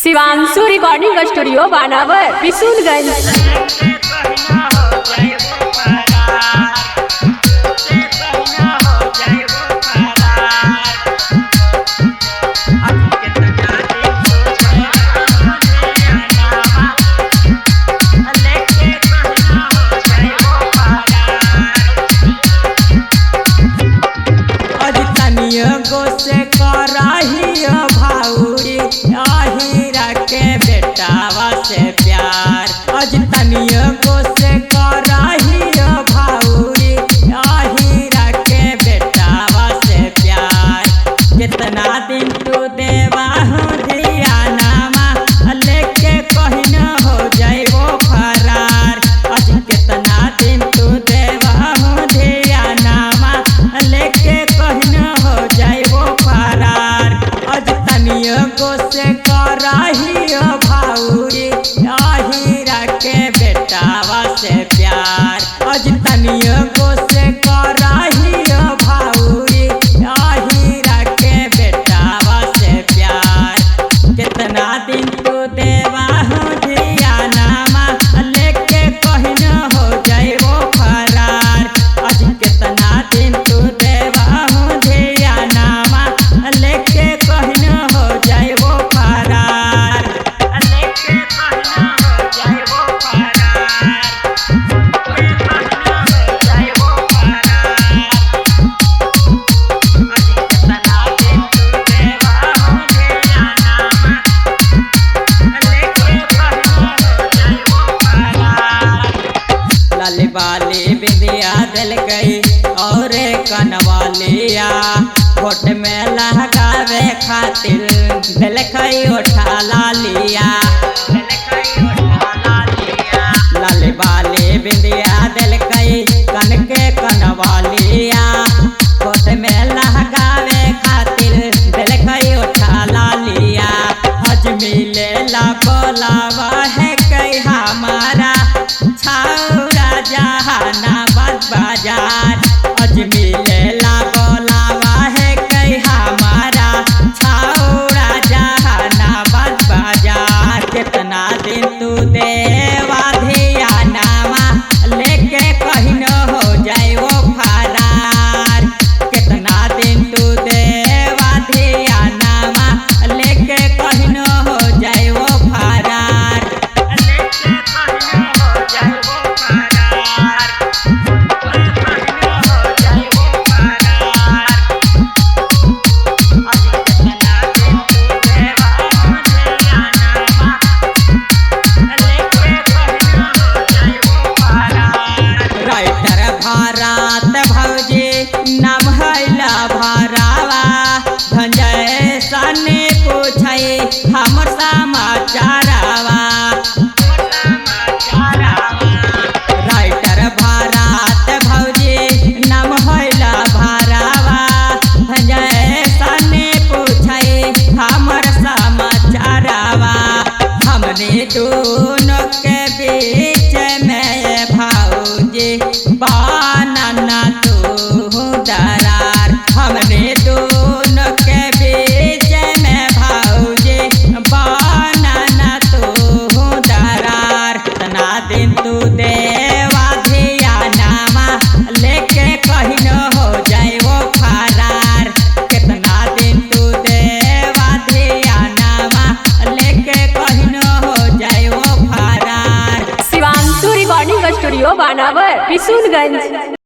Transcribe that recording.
Shivanshu recording studio बानावर बिशुनगंज। से कराही भाउरी अहिरा के बेटावा से प्यार। अज तनियो को से कराही भाउरी अहिरा के बेटावा से प्यार। कितना दिन तू देवा हो दिया नामा लेके कहीं न हो जाइबो फरार। अज कितना दिन तू देवा हो दिया नामा लेके कहीं न हो जाइबो फरार। अज तनियो को से कराही भाउरी अहिरा के बेटावा से प्यार। अज तनियो को से कराही भाउरी अहिरा के बेटावा से प्यार। कितना दिन तू देवा हो दिया नामा लेके कहीं न हो जाइबो फरार। अज कितना दिन तू देवा हो दिया नामा लेके कहीं न हो जाइबो फरार। लेके कहीं न हो जाइबो फरार। लाली बाली बिंदिया दिल गई और कनवालिया होठ में लहकावे खातिर दिल गई उठा लालिया। लाली बाली बिंदिया दिल गई कन के कनवालिया होठ में लहकावे खातिर दिल गई उठा लालिया। हज मिले ला बोलावा है कई हमारा छाउरा जहानाबाद बाजार। अज मिलेला बोलावा है कई हमारा छाउरा जहानाबाद बाजार। कितना दिन तू देवा धिया नामा लेके कहीं न हो जाइबो फरार। कितना दिन तू देवा धिया नामा लेके कहीं न हो जाइबो फरार। लेके कहीं न हो जाइबो फरार। राइटर भारत भौजी नाम हैला भरावा धंजय सने पूछे हमर समाचारवा। राइटर भारत भौजी नाम हैला भरावा धंजय सने पूछे हमर समाचारवा। हमने दोनों के बीच में भौजी बानना तू दरार। हमने दोनों के बीच में भौजी बानना तू दरार। कितना दिन तू देवा धिया नामा लेके कहीं न हो जाइबो फरार। कितना दिन तू देवा धिया नामा लेके कहीं न हो जाइबो फरार। शिवांशु रिकॉर्डिंग स्टूडियो बानावर बिशुनगंज।